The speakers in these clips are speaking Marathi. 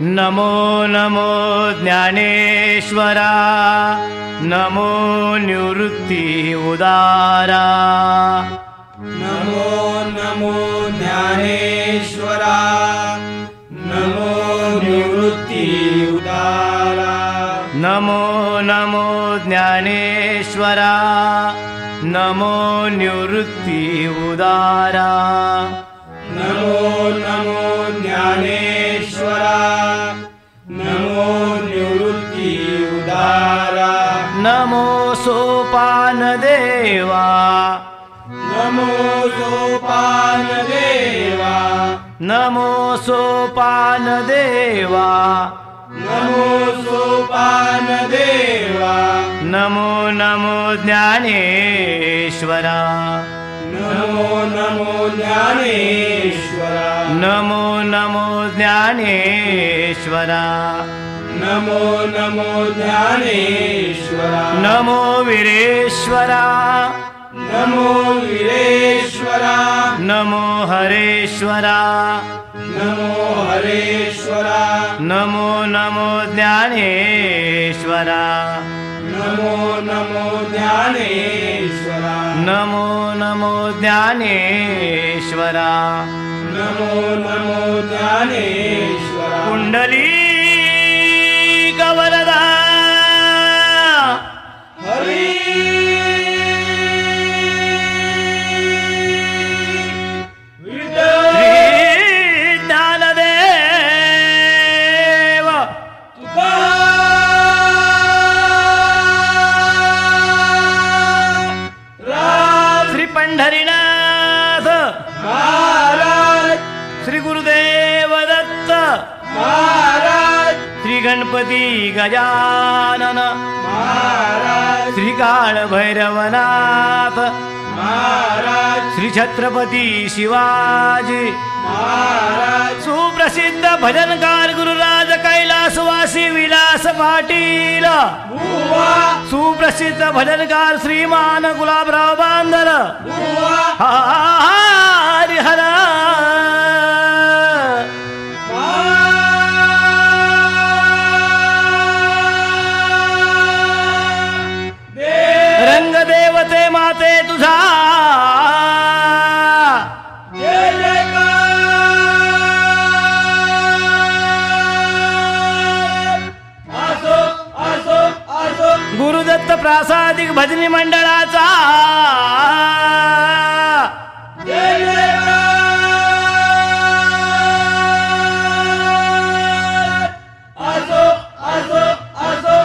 नमो नमो ज्ञानेश्वरा, नमो निवृत्ती उदारा। नमो नमो ज्ञानेश्वरा, नमो निवृत्ती उदारा। नमो नमो ज्ञानेश्वरा, नमो निवृत्ती उदारा। नमो नमो ज्ञानेश्वरा, नमो निवृत्ती उदारा। नमो सोपान देवा, नमो सोपान देवा, नमो सोपान देवा। नमो सोपान देवा। नमो नमो ज्ञानेश्वरा, नमो नमो ज्ञानेश्वरा। नमो नमो ज्ञानेश्वरा। नमो नमो ज्ञानेश्वरा। नमो वीरेश्वरा, नमो वीरेश्वरा। नमो हरेश्वरा, नमो हरेश्वरा। नमो नमो ज्ञानेश्वरा। नमो नमो ज्ञानेश्वरा। नमो नमो ज्ञानेश्वरा। नमो नमो ज्ञानेश्वरा। कुंडलीक वरदा हरी ज्ञानदेव श्री पंढरीनाथ महाराज, श्री गुरुदेव दत्त महाराज, श्री गणपती गजानन महाराज, श्री काळ भैरवनाथ महाराज, श्री छत्रपती शिवाजी महाराज, सुप्रसिद्ध भजनकार गुरुराज कैलासवासी विलास पाटील, बुवा, सुप्रसिद्ध भजनकार श्रीमान गुलाबराव बांदर, बुवा, हरिहर रंगदेवते माते तुझा जय जयकार। असो असो असो। गुरुदत्त प्रासादिक भजनी मंडळाचा जय जयकार। असो असो असो।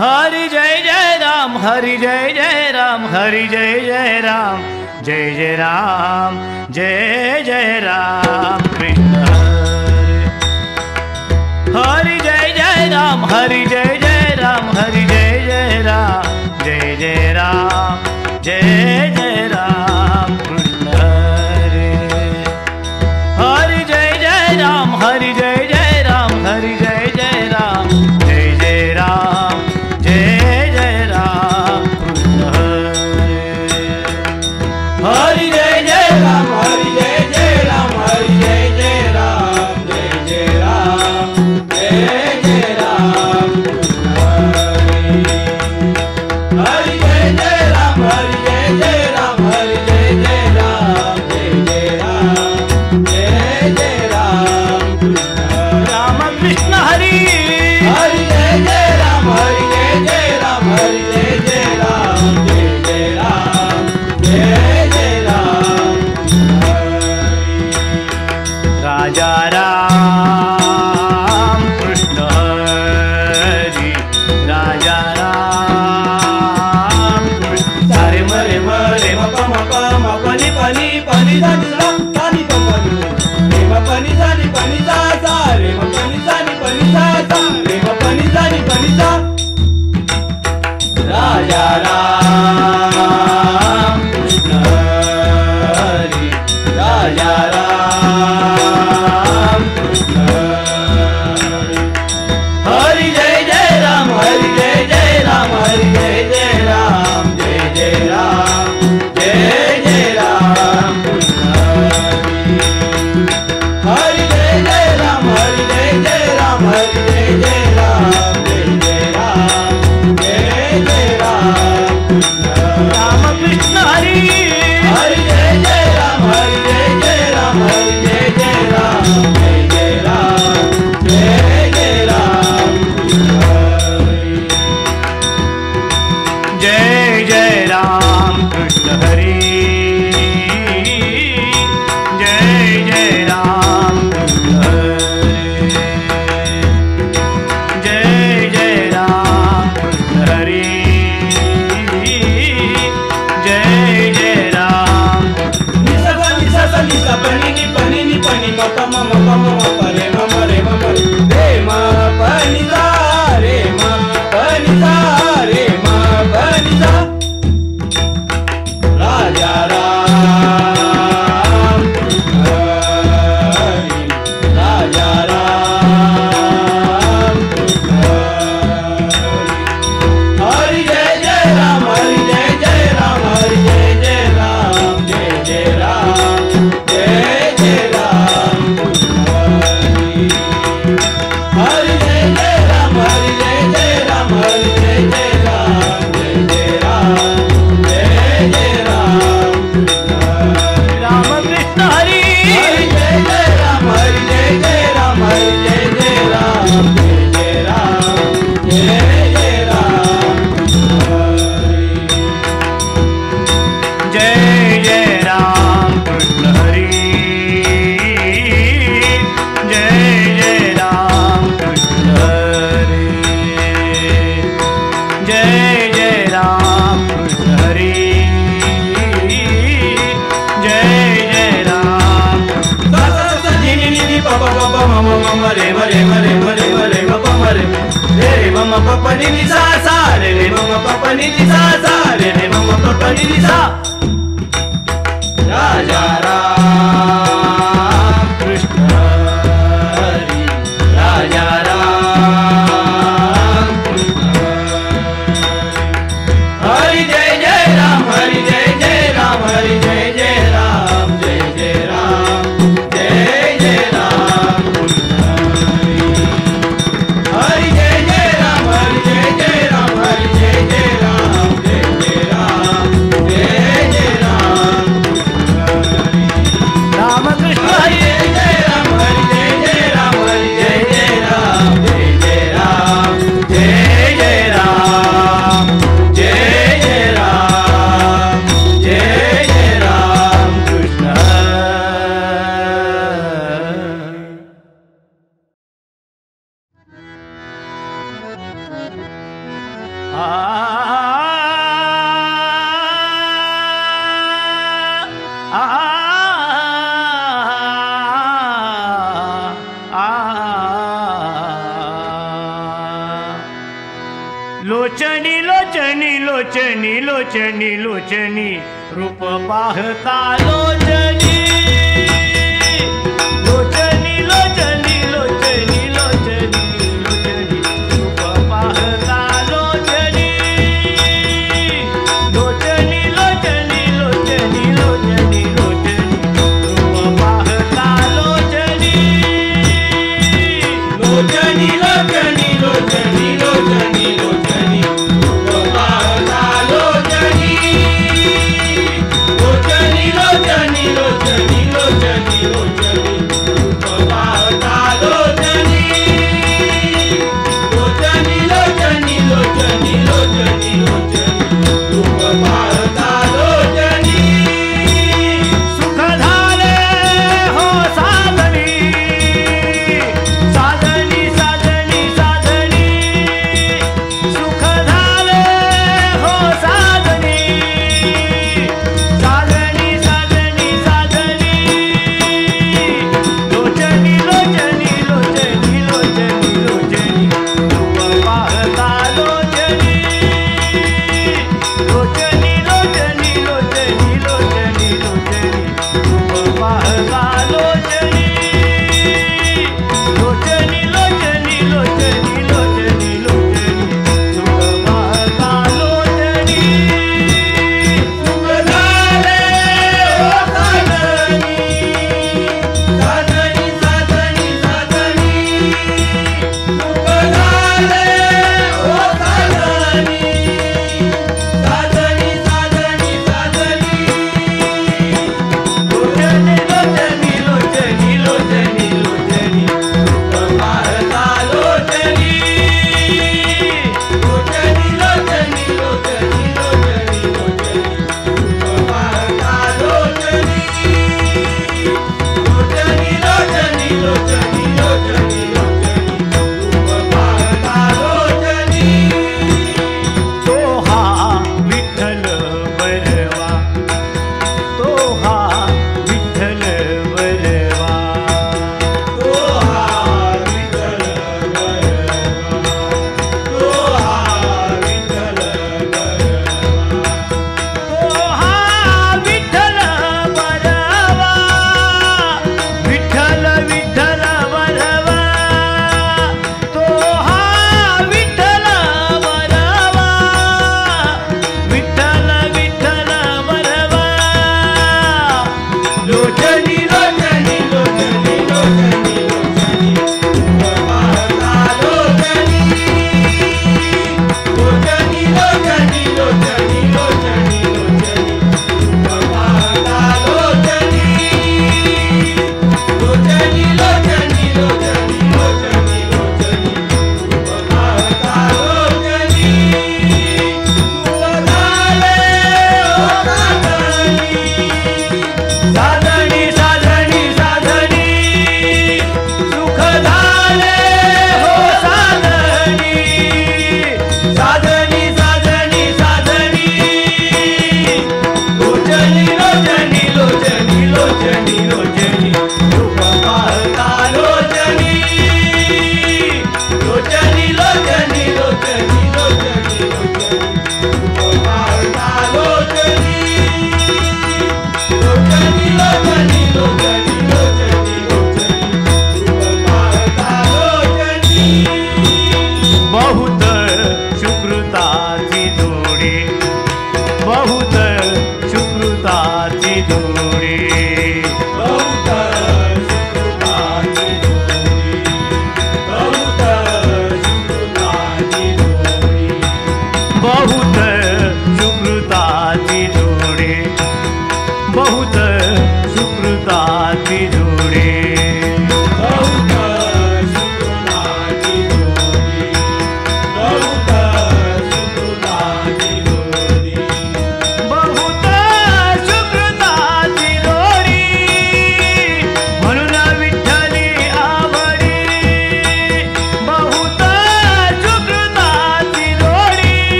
हरि जय जय राम, हरि जय जय राम, हरि जय जय राम, जय जय राम, जय जय राम कृष्ण हरि जय जय राम, हरि जय जय राम, हरि जय जय राम, जय जय राम, जय जय राम कृष्ण हरि जय जय राम, हरि जय जय राम, हरि जय जय राम, जय जय राम, जय जय राम कृष्ण हरि जय जय राम, हरि जय जय राम, हरि जय जय राम, जय जय राम, जय जय राम हरि जय जय राम, हरि जय जय राम, हरि जय जय राम, जय जय राम, जय जय राम राम कृष्ण हरि हरि जय जय राम, हरि जय जय राम, हरि जय जय राम, जय जय राम, जय जय राम राजा राम कृष्ण हरी राजा राम कृष्ण सारे मरे मरे म पनि पनि पनि जानी सानी पनि रे म पनि जानी पनि सा रे म पनि जानी पनि सा रे म पनि जानी पनि सा राजा राम कृष्ण हरि राजा राम कृष्ण हरि जय जय राम, हरि जय जय राम, हरि जय जय राम, जय जय राम, जय जय राम कृष्ण हरि जय जय राम, हरि जय जय राम, हरि जय जय राम, जय जय राम, जय जय राम कृष्ण राम कृष्ण हरि हरि जय जय राम, हरि जय जय राम, हरि जय जय राम, जय जय राम, जय जय राम कृष्ण जय जय राम कृष्ण हरि जय जय राम कृष्ण हरि जय जय राम कृष्ण हरि जय जय राम निसा पनि नि पनि म प म रे म रे म रे म पनि सा रे म पनि सा रे म पनि सा राजा राम कृष्ण हरि राजा राम कृष्ण हरि जय जय राम, हरि जय जय राम, हरि जय जय राम, जय जय राम, जय जय राम कृष्ण हरि जय जय राम, हरि जय जय राम, हरि जय जय राम, जय जय राम, जय जय राम कृष्ण राम कृष्ण हरि हरि जय जय राम, हरि जय जय राम, हरि जय जय राम, जय जय राम, जय जय राम जय जय राम कृष्ण हरि जय जय राम कृष्ण हरि जय जय राम कृष्ण हरि जय जय राम नि प म रे म रे म रे म रे म रे म प म रे रे म प प नि सा रे रे म प प नि सा रे रे म प प नि सा राजा राम कृष्ण हरि राजा राम कृष्ण हरि जय जय राम, हरि जय जय राम, हरि जय जय राम, जय जय राम, जय जय राम कृष्ण हरि जय जय राम, हरि जय जय राम, हरि जय जय राम, जय जय राम, जय जय राम कृष्ण लोचनी लोचनी लोचनी लोचनी लोचनी रूप पाहता लोचनी लोचनी लोचनी लोचनी लोचनी लोचनी रूप पाहता लोचनी लोचनी लोचनी लोचनी लोचनी लोचनी रूप पाहता लोचनी लोचनी लोचनी लोचनी लोचनी लोचनी लोचनी लोचनी लोचनी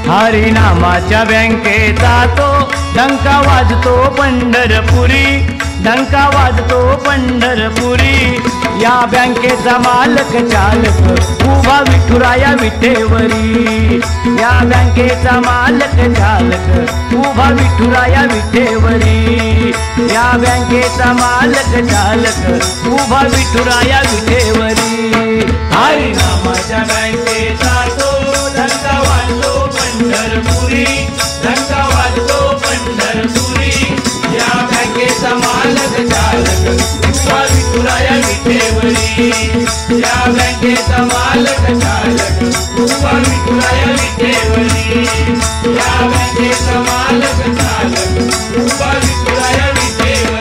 हरिनामाच्या बँकेचा तो डंका वाजतो पंढरपुरी, डंका वाजतो पंढरपुरी. या बँकेचा मालक चालक उभा विठुराया विठेवरी. या बँकेचा मालक चालक उभा विठुराया विठेवरी. या बँकेचा मालक चालक उभा विठुराया विठेवरी. हरिनामाच्या बँकेचा तो डंका वाजतो पंढरपुरी, डंका वाजतो पंढरपुरी. या बँकेचा मालक चालक उभा विठुराया विठेवरी. या बँकेचा मालक चालक उभा विठुराया विठेवरी. या बँकेचा मालक चालक उभा विठुराया विठेवरी.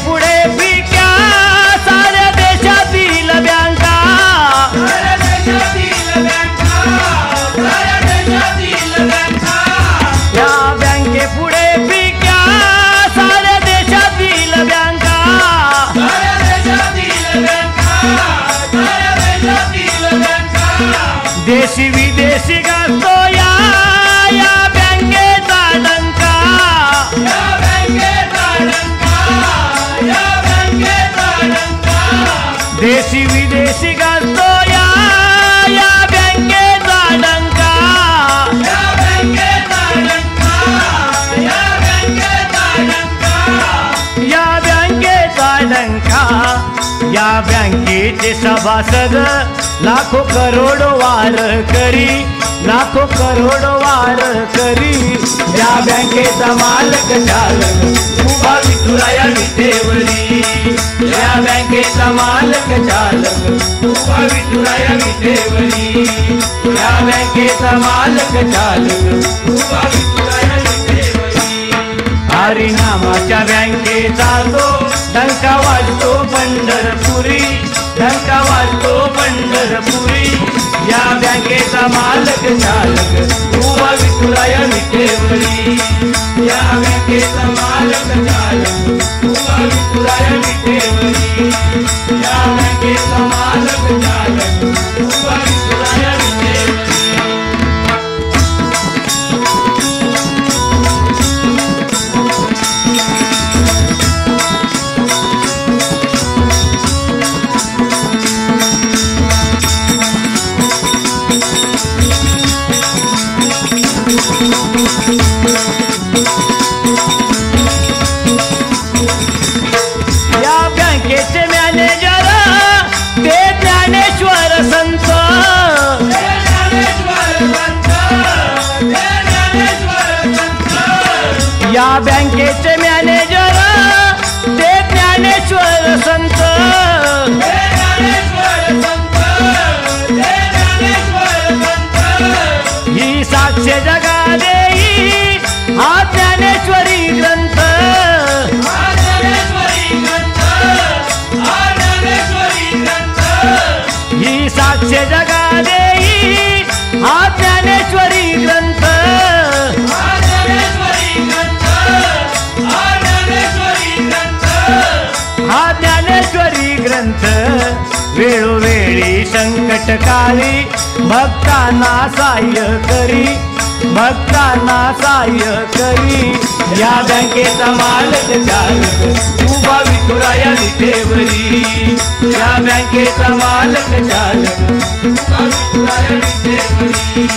पुढे फिक्या साऱ्या देशातील बँका, साऱ्या देशातील बँका, साऱ्या देशातील बँका. या बँके पुढे फिक्या साऱ्या देशातील बँका, साऱ्या देशातील बँका, साऱ्या देशातील बँका. देशी विदेशी गाजतो या बँकेचा डंका. या बँकेचा डंका, या बँकेचा डंका. देशी विदेशी गाजतो या बँकेचा डंका. या बँकेचा डंका, या बँकेचा डंका. या बँकेचा डंका. या बँकेचे सभासद लाखो करोडो वार करी, लाखो करोडो वार करी. या बँकेचा मालक चालक उभा विठुराया विठेवरी. या बँकेचा मालक चालक उभा विठुराया विठेवरी. या बँकेचा मालक चालक उभा विठुराया विठेवरी. हरिनामाच्या बँकेचा तो डंका वाजतो पंढरपुरी, डंका वाजतो पंढरपुरी. या बँकेचा मालक चालक उभा विठुराया विठेवरी. या बँकेचा मालक चालक उभा विठुराया विठेवरी. या बँकेचा मालक चालक उभा विठुराया विठेवरी. या बँकेचे मॅनेजर ते ज्ञानेश्वर संत. या बँकेचे मॅनेजर ते ज्ञानेश्वर संत. ही साक्ष जगा देई हा ज्ञानेश्वरी ग्रंथ. ही साक्ष जगा देई हा ज्ञानेश्वरी ग्रंथ. हा ज्ञानेश्वरी ग्रंथ वेळोवेळी संकटकाळी भक्तांना साह्य करी, भक्तांना साह्य करी. या बँकेचा मालक चालक उभा विठुराया विठेवरी. या बँकेचा मालक चालक उभा विठुराया विठेवरी.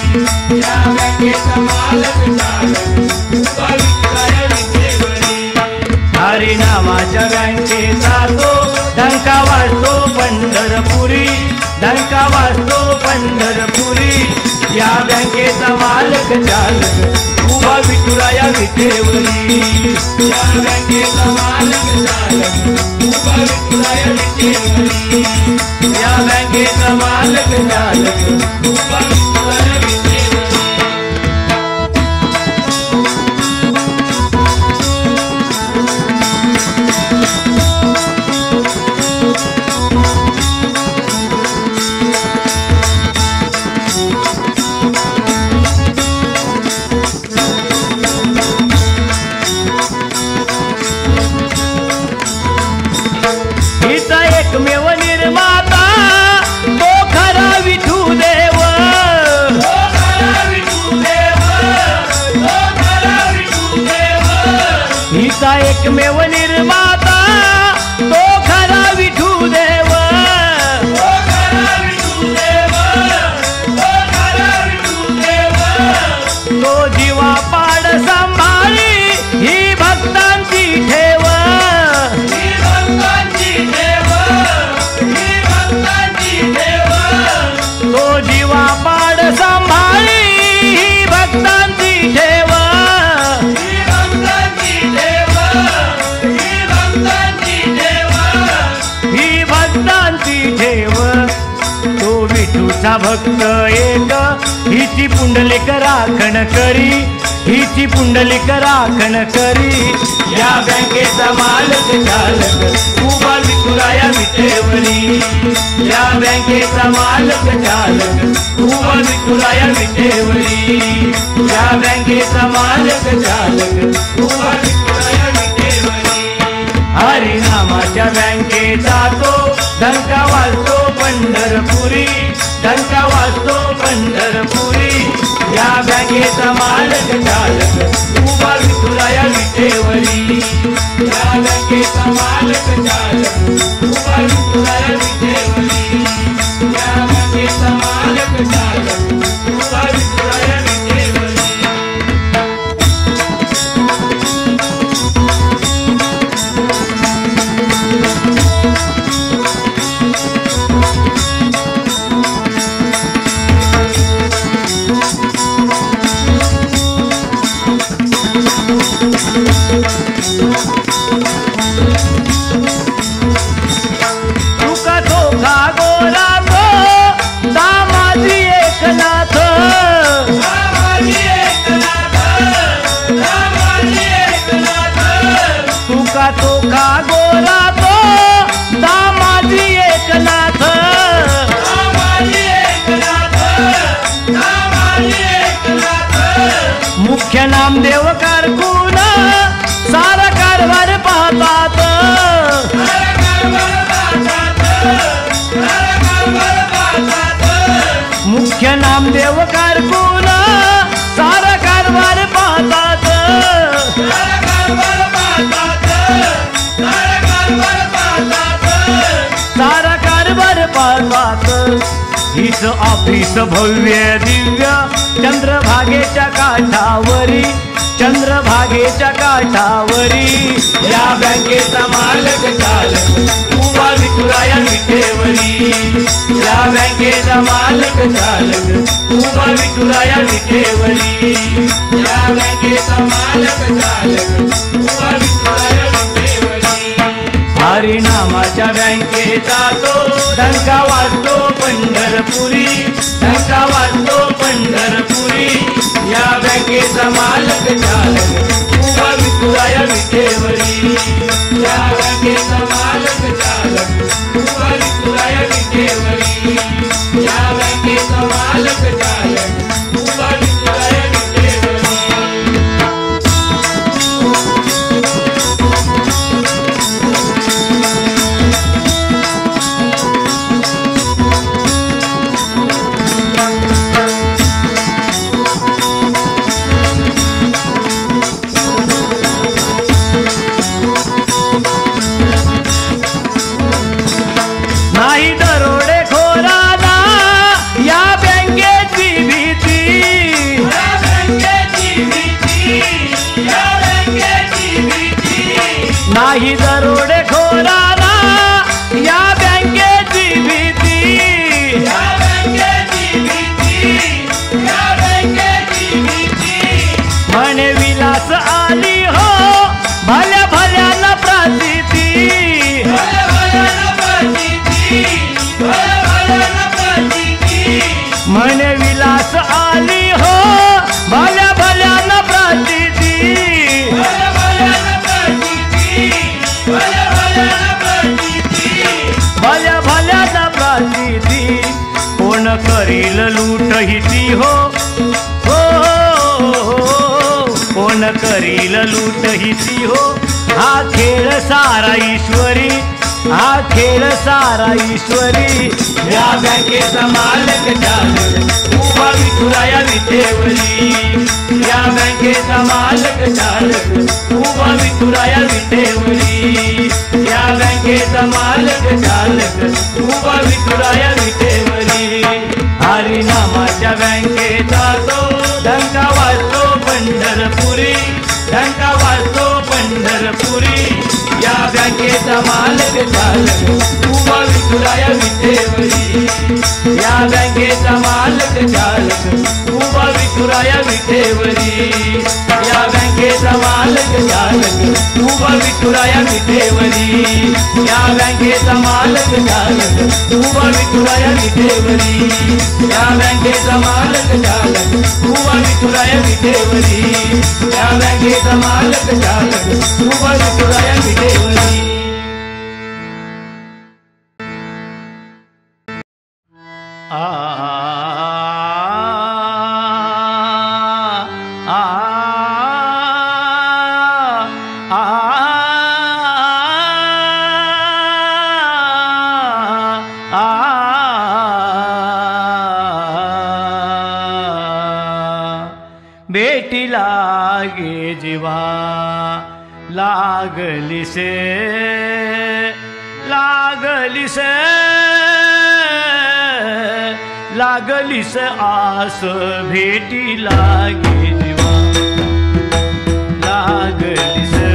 या बँकेचा मालक चालक उभा विठुराया विठेवरी. हरिनामाच्या बँकेचा तो डंका वाजतो पंढरपुरी, डंका वाजतो पंढरपुरी. या बँकेचा मालक चालक उभा विठुराया विठेवरी. या बँकेचा मालक चालक उभा विठुराया विठेवरी. या बँकेचा मालक चालक उभा विठुराया विठेवरी. विठ्ठलाचा भक्त एक, हिची पुंडलिक राखण करी, हिची पुंडलिक राखण करी. या बँकेचा मालक चालक उभा विठुराया विटेवरी. या बँकेचा मालक चालक उभा विठुराया विटेवरी. या बँकेचा मालक चालक उभा विठुराया विटेवरी. हरिनामाच्या बँकेचा तो डंका वाजतो पंढरपुरी, डंका वाजतो पंढरपुरी. या बँकेचा मालक चालक उभा विठुराया विटेवरी. या बँकेचा मालक चालक उभा विठुराया विटेवरी. या बँकेचा मालक चालक उभा विठुराया विटेवरी. तुका धोका गोरा तो दामाजी एकनाथ. दामाजी एकनाथ, दामाजी एकनाथ. तुका धोका गोरा तो दामाजी एकनाथ. दामाजी एकनाथ, दामाजी एकनाथ. मुख्य नामदेव कारकून सारा कारभार पाहतात. मुख्य नामदेव कारकून सारा कारभार पाहतात. सारा कारभार पाहतात. हीच ऑफिस भव्य दिव्य चंद्रभागेच्या काठावरी, चंद्रभागेच्या काठावरी. या बँकेचा मालक चालक उभा विठुराया विटेवरी. या बँकेचा मालक चालक उभा विठुराया विटेवरी. या बँकेचा मालक चालक उभा विठुराया विटेवरी. हरिनामाच्या बँकेचा तो डंका वाजतो पंढरपुरी, डंका वाजतो पंढरपुरी. या बँकेचा मालक चालक उभा विठुराया विटेवरी. या बँकेचा मालक चालक उभा विठुराया विटेवरी. या बँकेचा मालक चालक उभा विठुराया विटेवरी. नाही दरोडे खोराना या बँकेची भीती. या बँकेची भीती. या बँकेची भीती. नाही दरोडे खोराना या बँकेची भीती. या बँकेची भीती. या बँकेची भीती. म्हणे विलास आली हो भल्या भल्यानं प्रसिद्धी. भल्या भल्यानं प्रसिद्धी. भल्या भल्यानं प्रसिद्धी. म्हणे विलास आली हो भल्या भल्यानं प्रसिद्धी. भल्या भल्यानं प्रसिद्धी. भल्या भल्यानं प्रसिद्धी. भल्या भल्यानं प्रसिद्धी. कोण करील लूट हिची हो, हो, हो. कोण करील लूट हिची हो. हा खेळ सारा ईश्वरी, हा खेळ सारा ईश्वरी. या बँकेचा मालक चालक उभा विठुराया विटेवरी. या बँकेचा मालक चालक उभा विठुराया विटेवरी. या बँकेचा मालक चालक उभा विठुराया विटेवरी. हरिनामाच्या बँकेचा तो डंका वाजतो पंढरपुरी, डंका वाजतो पंढरपुरी. या बँकेचा मालक चालक उभा विठुराया विटेवरी. या बँकेचा मालक चालक उभा विठुराया विटेवरी. या बँकेचा मालक मालक चालक उभा विठुराया विटेवरी या बँकेचा मालक चालक उभा विठुराया विटेवरी या बँकेचा मालक चालक उभा विठुराया विटेवरी या बँकेचा मालक चालक उभा विठुराया विटेवरी बेटी लागे जीवा लागली से आस भेटी लागे जीवा लागली से आस भेटी लागे जीवा लागली से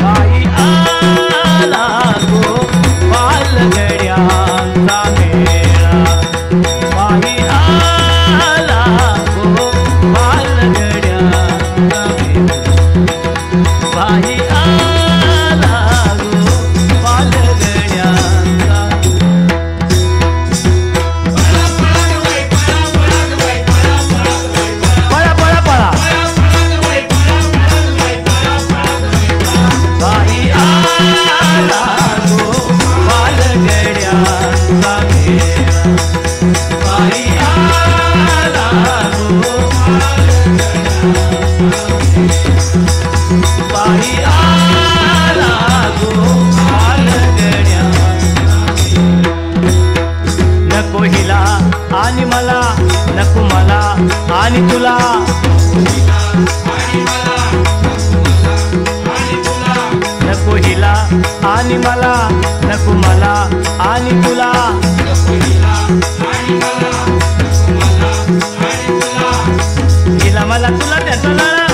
बाई बाई आला गोपाल गड्या नको हिला आणि मला नको मला आणि तुला नको हिला आणि मला नको मला आणि तुला हिला मला तुला त्याचा लळा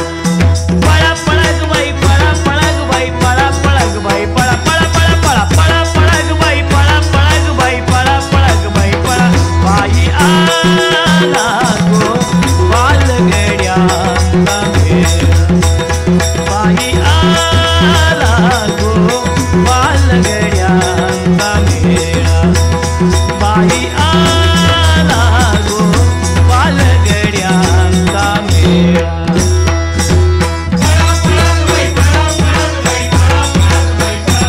पळा पळा ग बाई पळा पळा ग बाई पळा पळा ग बाई पळा पळा पळा पळा पळा पळा ग बाई पळा पळा ग बाई पळा पळा ग बाई पळा बाई आला गो बाल गड्या बाई आला गो बाल गड्या बाई आला गो बाल गड्यांचा मेळा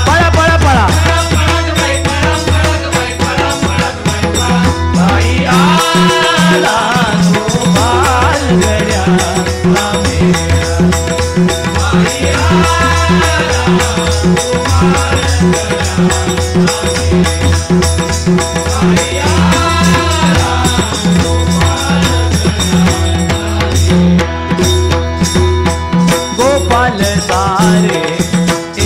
पळा पळा पळा बाई आला गो बाल गड्यांचा मेळा बाई आला गो बाल गोपाल सारे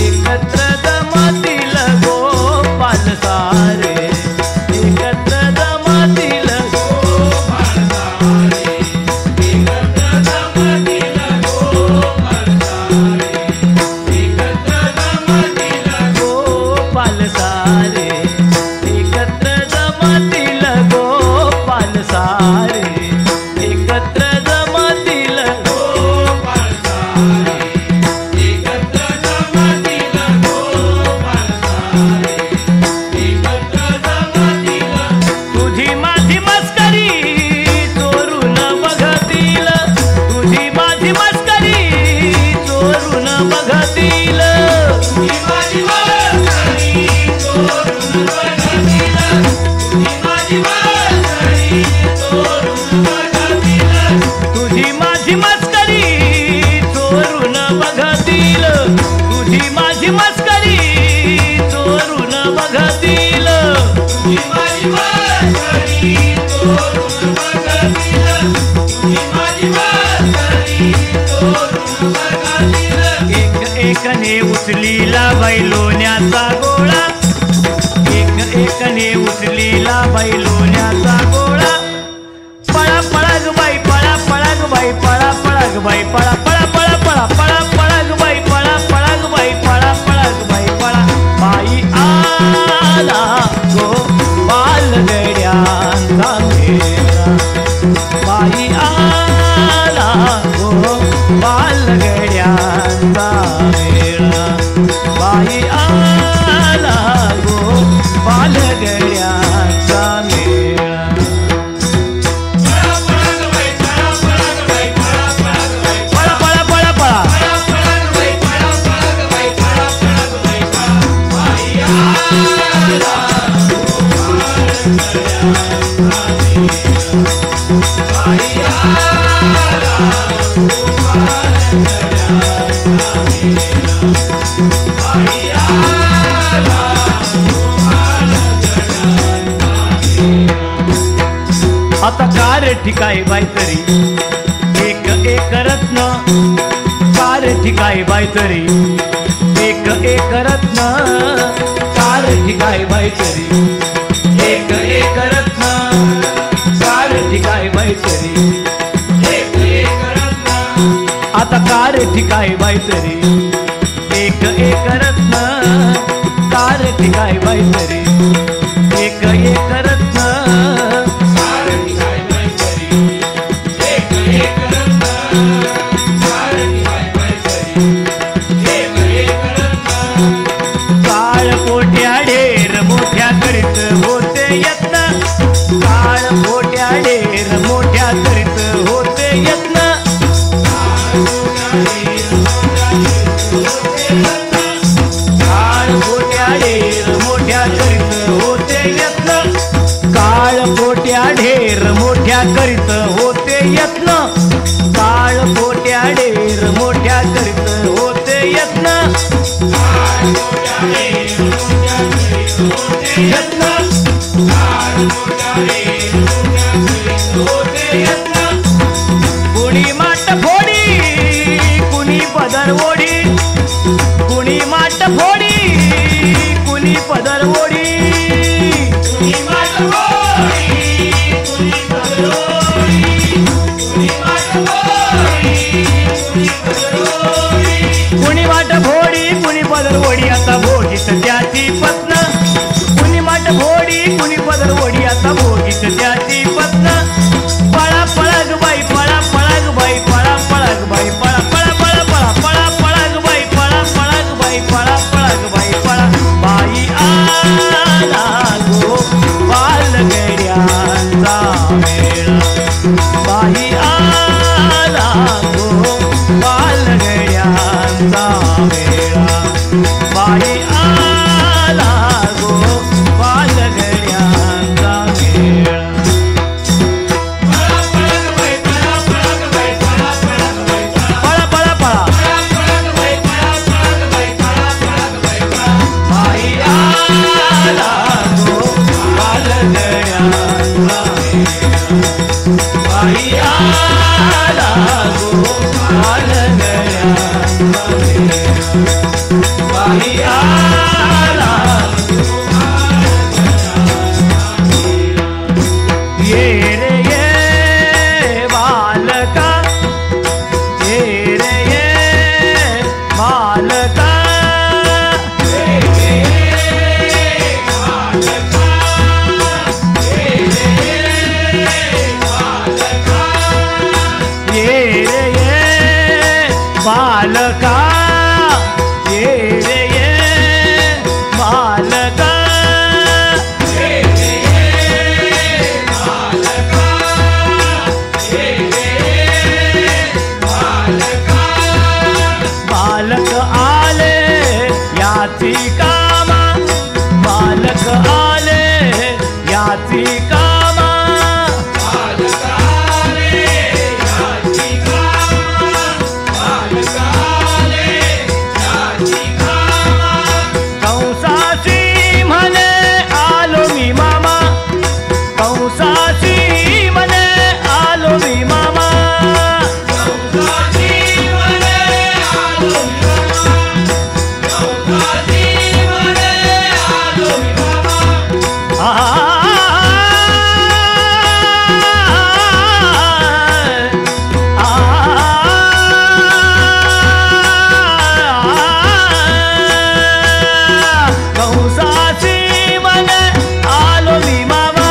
एकत्र जमातील गोपाल सारे एकत्र जमातील गोपाल सारे एकत्र जमातील गोपाल सारे एकत्र जमातील गोपाल सारे एकत्र जमातील गोपाल सारे एकत्र जमातील गोपाल सारे एकत्र जमातील गोपाल सारे एकत्र जमातील तुझी माझी मस्करी चोरून बघतील तुझी माझी मस्करी चोरून बघतील तुझी माझी मस्करी चोरून बघतील तुझी माझी मस्करी चोरून बघतील तुझी माझी मस्करी चोरून बघतील तुझी माझी मस्करी चोरून बघतील तुझी माझी मस्करी चोरून बघतील तुझी माझी मस्करी चोरून बघतील एकने उचलीला बैलोण्याचा गोळा एकने उचलीला बैलोण्याचा गोळा पळा पळा ग बाई पळा पळा ग बाई पळा पळा ग बाई पळा पळा पळा पळा पळा पळा ग बाई पळा पळा ग बाई पळा पळा ग बाई पळा बाई आला गो बाल गड्यांचा मेळा बाई आला गो बाल गड्यांचा मेळा बाई आला गो बाल गड्यांचा मेळा पळा पळा पळा पळा आता कार ठिकाय बाई तरी एक एक रत्न कार ठिकाय बाई तरी एक एक रत्न कार ठिकाय बाई तरी एक एक रत्न कार ठिकाय बाई तरी एक एक रत्न आता कार ठिकाय बाई तरी एक एक रत्न कार ठिकाय बाई तरी एक एक रत्न कार ठिकाय बाई तरी एक एक रत्न कार ठिकाय बाई तरी एक एक रत्न काळ पोट्या ढेर मोठ्या करीत होते यत्न काळ पोट्या ढेर मोठ्या करीत होते यत्न काळ पोट्या ढेर मोठ्या करीत काळ पोट्या डेर मोठ्या करीत होते यत्न कुणी माट फोडी कुणी पदर ओढी कुणी माट फोडी कुणी पदर ओढी कुणी माट फोडी कुणी पदर ओढी आता भोगीत त्याची पत्न कुणी माट फोडी कुणी पदर ओढी आता भोगीत त्याची पत्न पळा पळा ग बाई पळा पळा ग बाई पळा पळा ग बाई पळा पळा पळा पळा पळा पळा ग बाई पळा पळा ग बाई पळा पळा ग बाई पळा बाई आला गो बालगड्यांचा मेळ बाई आला गो बालगड्यांचा मेळा बाई आला गो बालगड्यांचा मेळा पळा पळा पळा बाई आला गो बालगड्यांचा बाई आला गो बालगड्यांचा बाई आला ये रे ये बालका ये रे ये बालका ये रे ये बालका ये रे ये बालका बालक आले याची कामा बालक आले याची कामा कंसाची म्हणे आलो मी मामा कंसाची म्हणे आलो मी मामा कंसाची म्हणे आलो मी मामा कंसाची म्हणे आलो मी मामा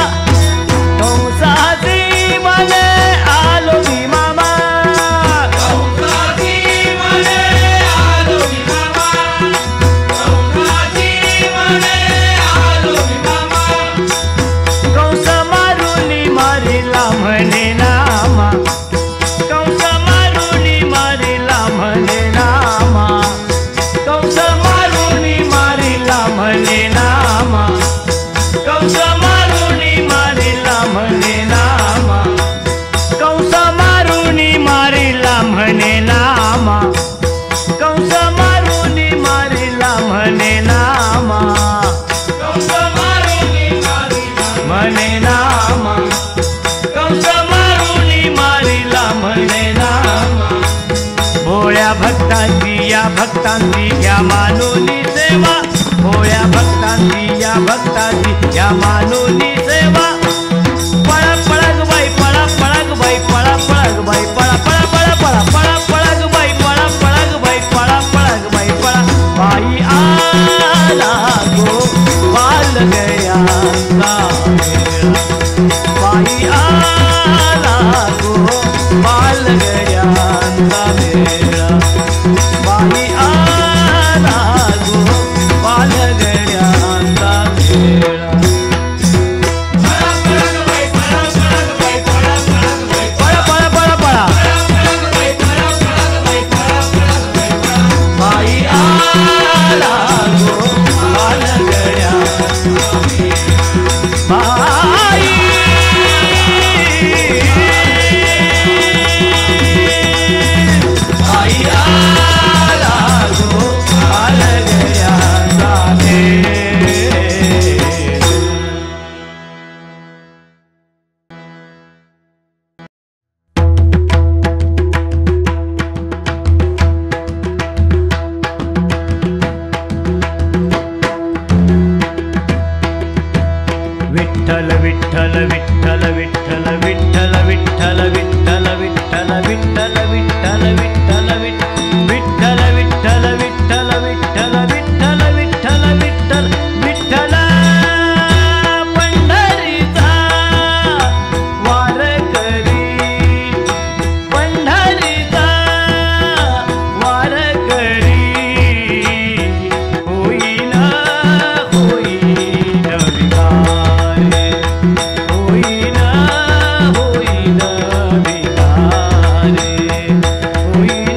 कंस मारुनी मारिला म्हणे नामा कंस मारुनी मारिला म्हणे नामा कंस मारुनी मारिला म्हणे नामा कंस मारुनी मारिला म्हणे नामा कंस मारुनी मारिला म्हणे नामा कंस मारुनी मारिला म्हणे नामा म्हणे नामा कंस मारुनी मारिला म्हणे नामा भोळ्या भक्तांची या भक्तांची या मानोनी सेवा भोळ्या भक्तांची या भक्तांची या मानोनी सेवा पळा पळा ग बाई पळा पळा ग बाई पळा पळा ग बाई पळा पळा पळा पळा पळा पळा ग बाई पळा पळा ग बाई पळा पळा ग बाई पळा बाई आला गो बालगड्यांचा मेळा बाई आला गो बालगड्यांचा मेळा बाई आला गो बालगड्यांचा मेळा विठ्ठल विठ्ठल विठ्ठल विठ्ठल विठ्ठल विठ्ठल विठ्ठल विठ्ठल विठ्ठल विठ्ठल विठ्ठल विठ्ठल विठ्ठल विठ्ठल विठ्ठल विठ्ठल विठ्ठल विठ्ठल पंढरीचा वारकरी पंढरीचा वारकरी होईन होईन विकारे होईन होईन विकारे होईन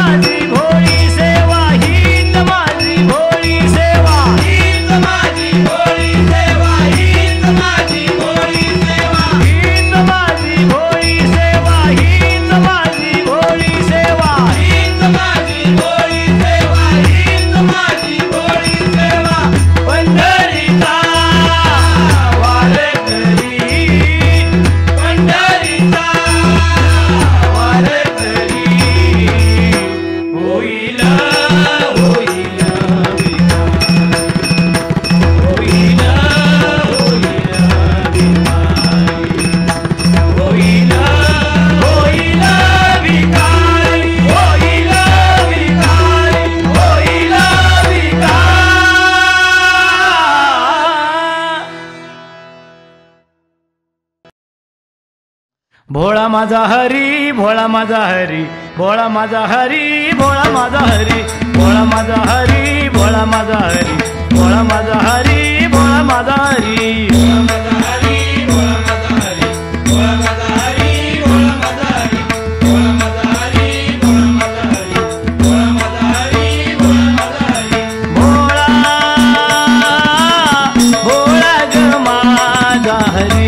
माझी भोळी सेवा हीच माझी भोळी सेवा हीच माझी भोळी सेवा हीच माझी भोळी सेवा हीच माझी भोळी सेवा हीच माझी भोळी सेवा हीच माझी भोळी सेवा हीच माझी भोळी सेवा पंढरीचा वारकरी पंढरीचा वारकरी होईल होईल होईल होईल होईल भिकारी होईल भिकारी होईल भिकारी भोळा माझा हरी भोळा माझा हरी भोळा माझा हरी भोळा माझा हरी भोळा माझा हरी भोळा माझा हरी भोळा माझा हरी भोळा माझा हरी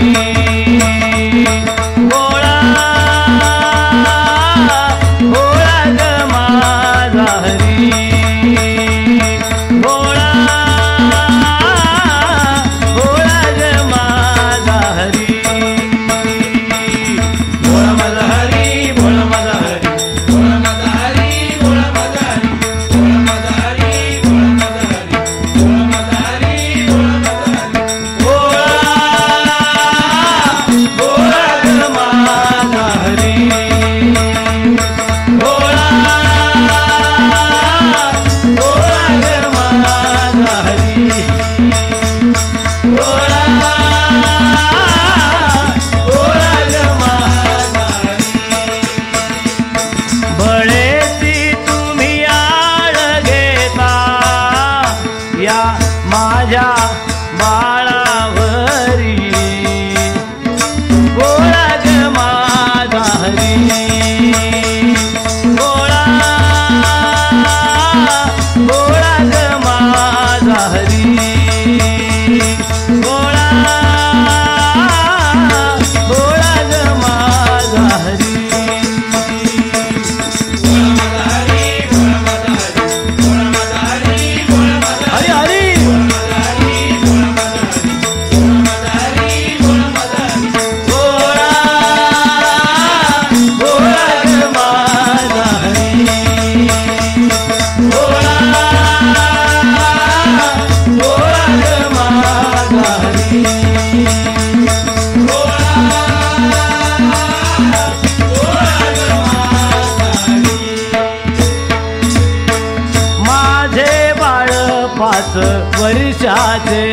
वर्षाचे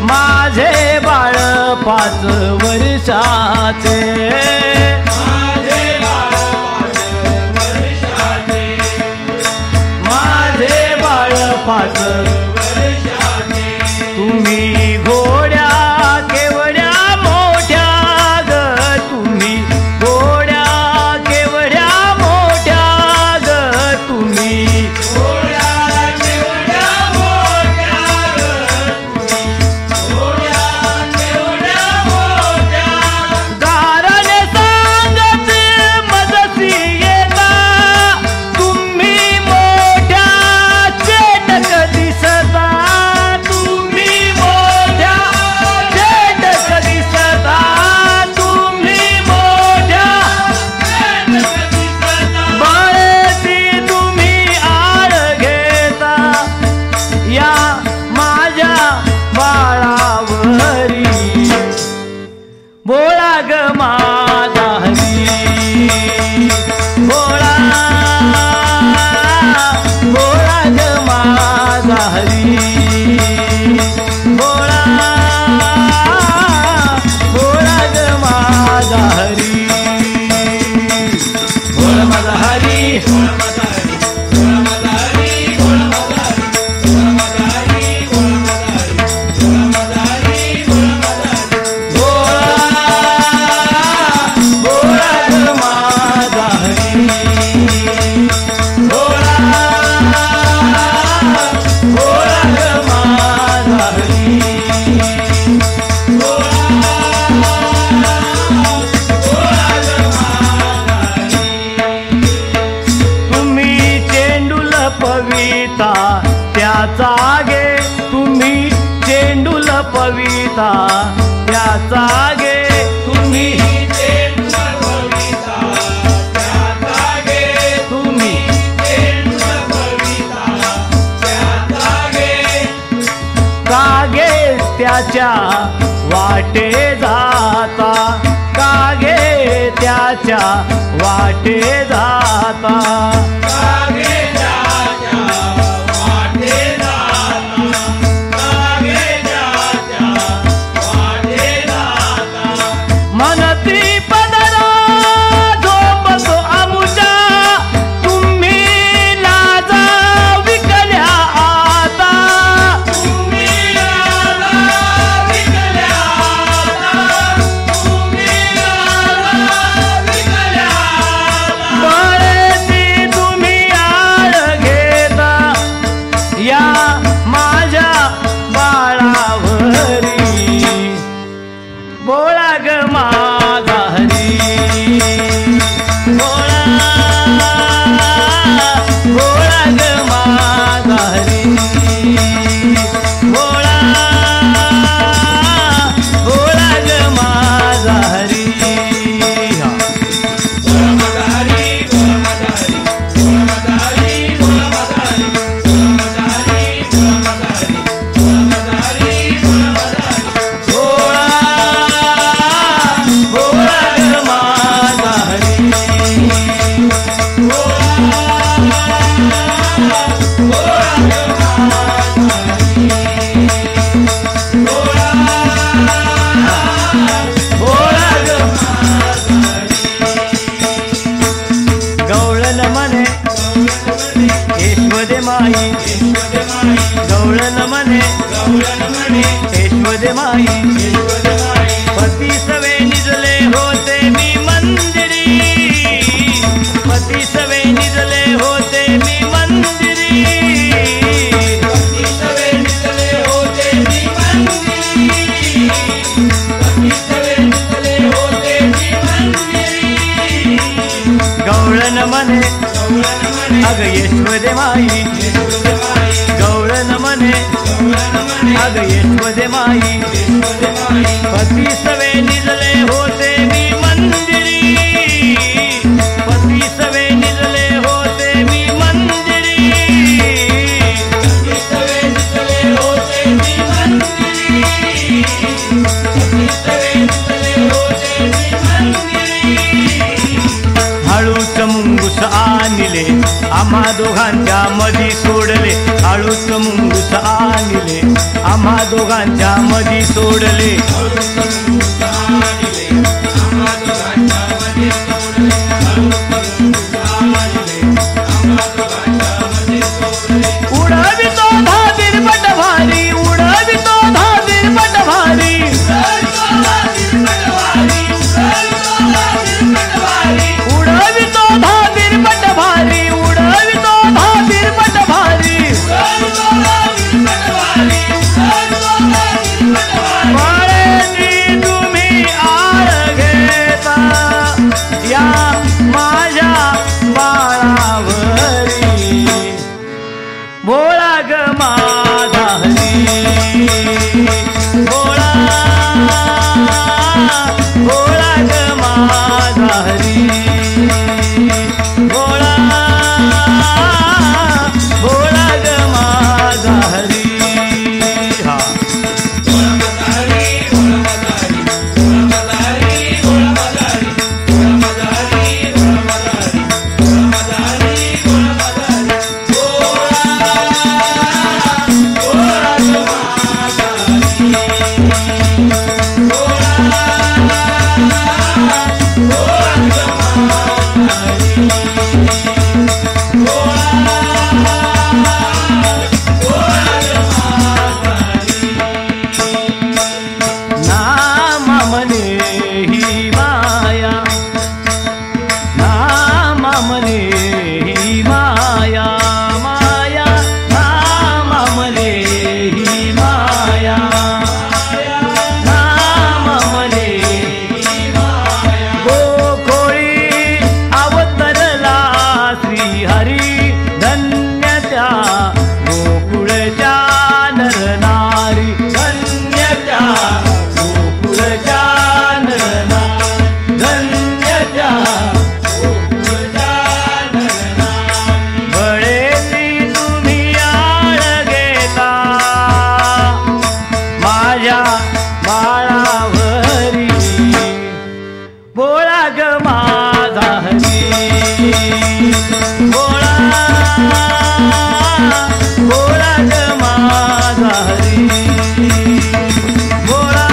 माझे बाळ 5 वर्षाचे माझे बाळ 5 वर्षाचे तुम्ही घोड्या केवड्या मोठ्या ग तुम्ही घोड्या केवड्या मोठ्या ग तुम्ही दिसत लपविता त्याचा गे तुम्ही चेंडू लपविता त्याचा गे तुम्ही चेंडू लपविता त्याचा गे तुम्ही चेंडू लपविता त्याचा गे कागे त्याच्या वाटे जाता कागे त्याच्या वाटे जाता कागे त्याच्या वाटे जाता कागे त्याच्या वाटे जाता मनती पदरा झोपतो आमुच्या तुम्ही लाजा विकल्या आता तुम्ही आला विकल्या तुम्ही आला विकल्या बळेची तुम्ही आळ घेता या माझ्या बाळावरी बोळा ग माझा हरी बोळा बोळा ग माझा हरी बोळा बोळा ग माझा हरी हा. बोळा ग माझा हरी बोळा ग गवळण म्हणे यशोदे माई गवळण म्हणे यशोदे माई पती सवे निजले होते मी मंदिरी पती सवे निजले होते मी मंदिरी गवळण म्हणे अग यशोदे माई गवळण म्हणे अग यशोदे माई पती सवे निजले होते मी मंदिरी पती सवे निजले होते मी मंदिरी हळूच मुंगूस आणले आम्हा दोघांच्या मधी सोडले हळूच मुंगूस आणले आम्हा दोघांच्या मधी सोडले उडवितो धाबीर पट भारी उडवितो धाबीर पट भारी उडवितो धाबीर पट भारी उडवितो धाबीर पट भारी बाळेची तुम्ही आळ घेता या माझ्या बाळावरी बोळा ग माझा हरी बोळा बोळा ग माझा हरी बोळा बोळा ग माझा हरी हा. Oh त्या गोकुळच्या नरनारी, धन्य त्या गोकुळच्या नरनारी, धन्य त्या गोकुळच्या नरनारी. बळेची तुम्ही आळ घेता माझ्या बाळावरी, बोळा ग माझा हरी, बोळा बोळा ग माझा हरी, बोळा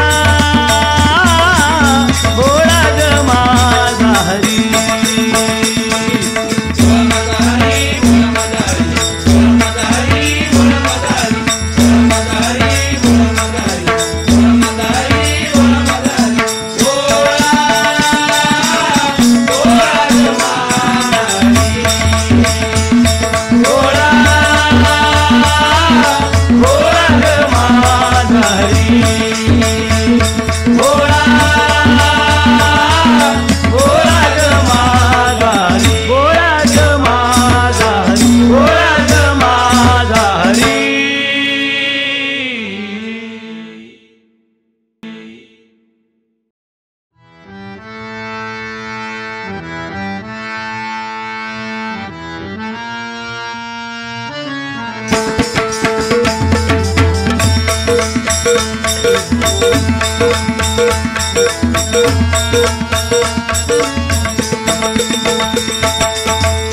बोळा ग माझा हरी.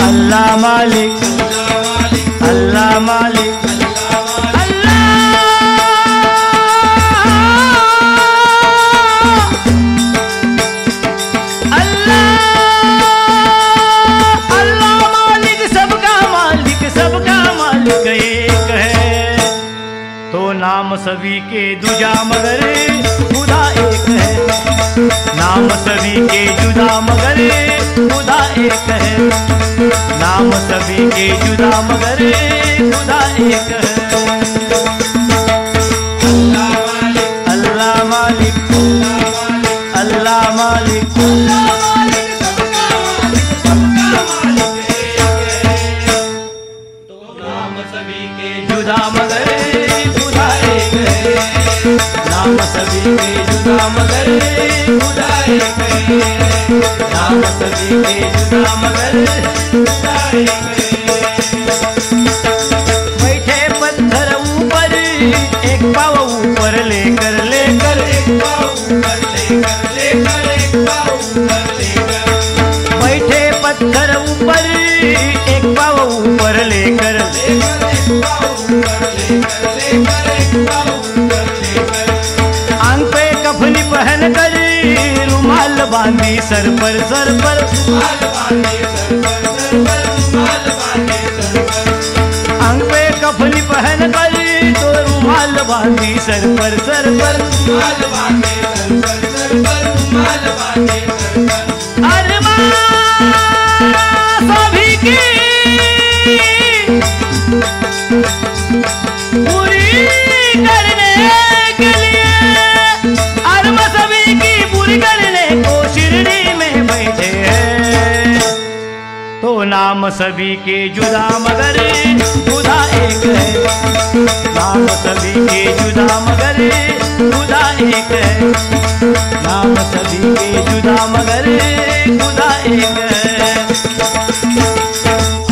अल्लाह मालिक, अल्लाह मालिक, अल्लाह अल्लाह मालिक, सबका मालिक, सबका मालिक एक है, तो नाम सभी के दूजा मगर खुदा एक है, नाम सभी के जुदा मगर खुदा एक है, नाम सभी के जुदा मगर खुदा एक है. अल्लाह मालिक, अल्लाह मालिक, नाम सभी के जुदा मगर खुदा एक है, नाम सभी के जुदा मगर खुदा एक है, नाम सभी के जुदा मगर खुदा एक है. बैठे पत्थर ऊपर एक पाव ऊपर लेकर लेकर, एक पाँव ऊपर लेकर लेकर, एक पाँव ऊपर लेकर, बैठे पत्थर ऊपर एक पाव ऊपर लेकर, एक पाँव ऊपर लेकर लेकर, एक पाँव ऊपर लेकर, आंग पे कफनी पहन कर रुमाल बांधी सर पर, सर पर रुमाल बांधे सर पर, सर पर रुमाल बांधे सर पर, आंग पे कफनी पहन कर तो रुमाल बांधी सर पर, सर पर रुमाल बांधे सर पर, सर पर रुमाल बांधे सर पर. अरमान सभी की पूरी करने के लिए, अरमा सभी की पूरी करने को शिरडी में बैठे हैं, तो नाम सभी के जुदा मगर खुदा एक है, नाम सभी के जुदा मगर खुदा एक है, नाम सभी के जुदा मगर खुदा एक है.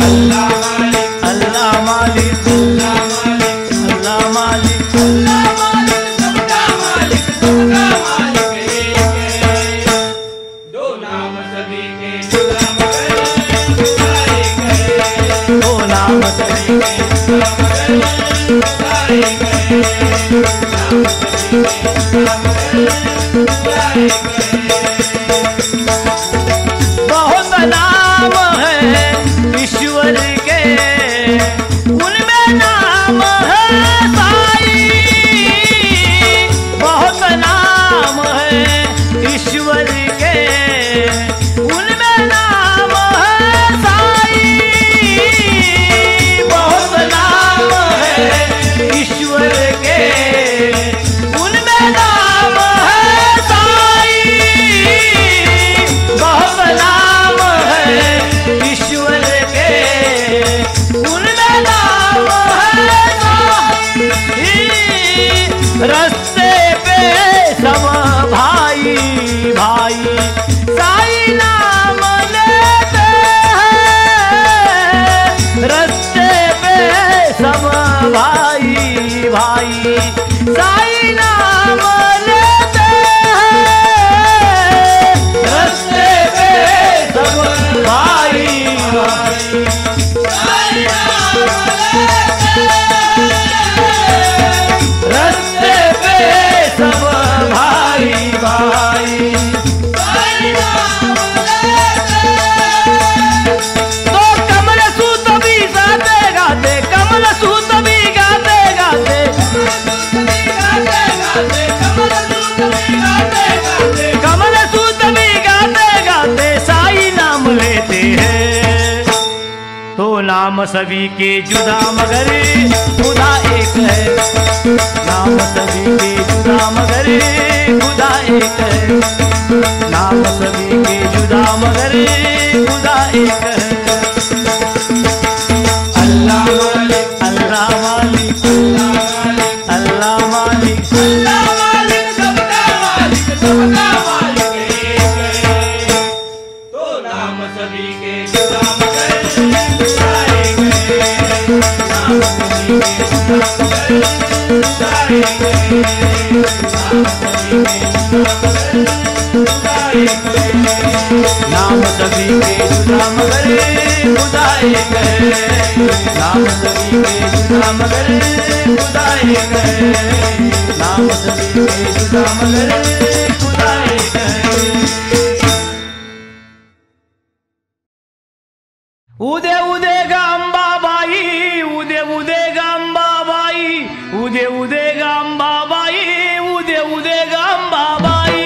अल्लाह मालिक, अल्लाह मालिक, अल्लाह मालिक, अल्लाह मालिक, अल्लाह मालिक, सबका मालिक, सबका मालिक एक है, दो नाम सभी के जुदा मगर खुदा एक है, तो नाम सभी के जुदा मगर खुदा एक है, नाम सभी के जुदा मगर खुदा एक है. बहुत नाम है ईश्वर के, उनमें नाम है साई, बहुत नाम है ईश्वर के, उनमें नाम है साई, बहुत भाई साई नाम लेते हैं रस्ते पे सब भाई भाई साई नाम लेते रस्ते पे सब भाई भाई साई नाम लेते तो कमल सूत भी गाते गाते कमल सूत भी गाते गाते कमल सूत भी गाते गाते साई नाम लेते हैं तो नाम सभी के जुदा मगर खुदा एक है नाम सभी के जुदा मगर खुदा एक है नाम सभी के जुदा मगर खुदा एक है अल्लाह मालिक अल्लाह मालिक अल्लाह मालिक अल्लाह मालिक सबका मालिक एक है तो नाम सभी के जुदा मगर खुदा एक है नाम सभी के जुदा मगर खुदा एक है नाम सभी के जुदा मगर खुदा एक है नाम सभी के जुदा मगर खुदा एक है नाम सभी के जुदा मगर खुदा एक है नाम सभी के जुदा मगर खुदा एक है उदे उदे गांबाबाई उदे उदे गांबाबाई उदे उदे गांबाबाई उदे उदे गांबाबाई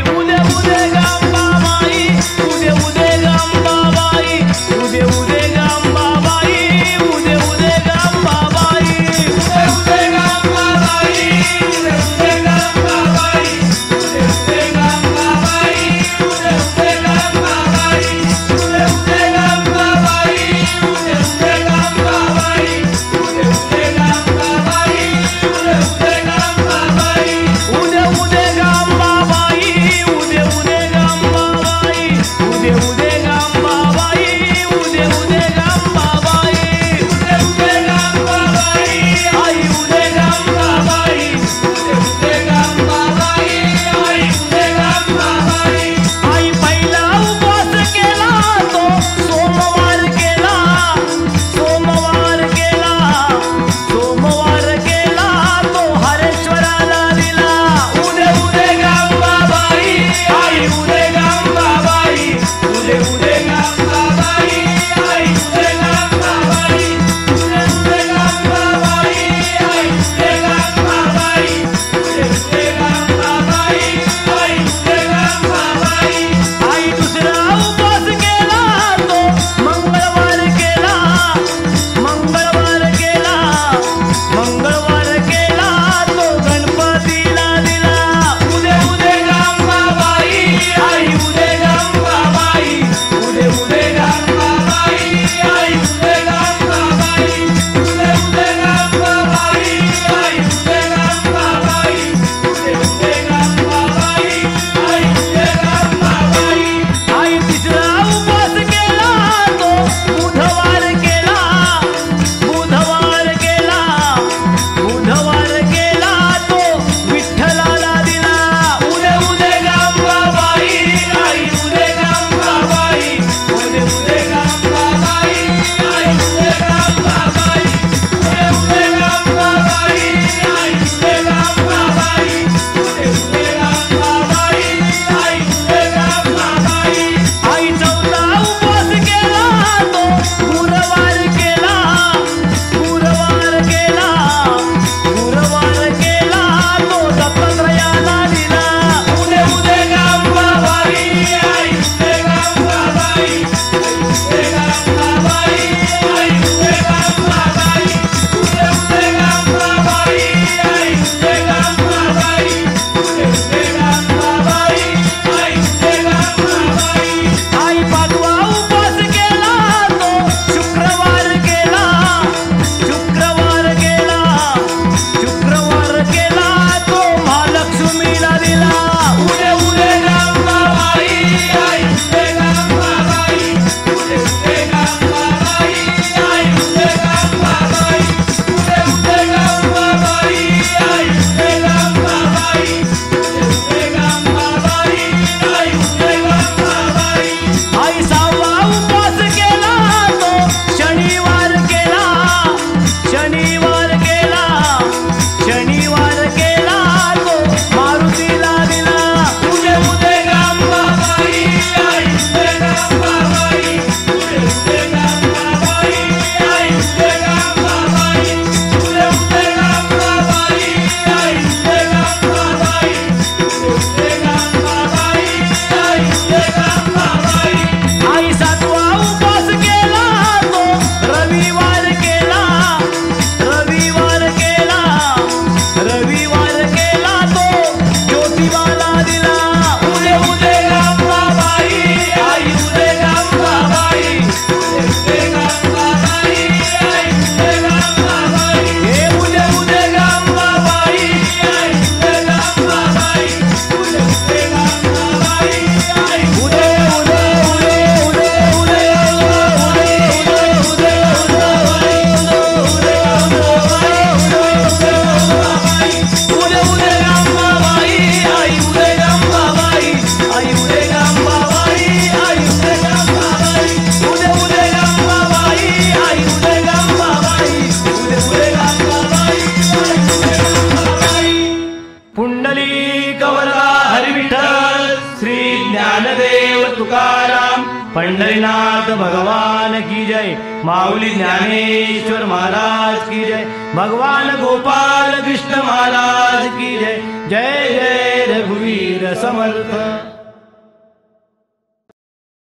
उदे उदे गांबाबाई उदे उदे गांबाबाई उदे उदे गांबाबाई उदे उदे गांबाबाई उदे उदे गांबाबाई उदे उदे गांबाबाई उदे उदे पंढरीनाथ भगवान की जय, माऊली ज्ञानेश्वर महाराज की जय, भगवान गोपाल कृष्ण महाराज की जय, जय जय रघुवीर समर्थ।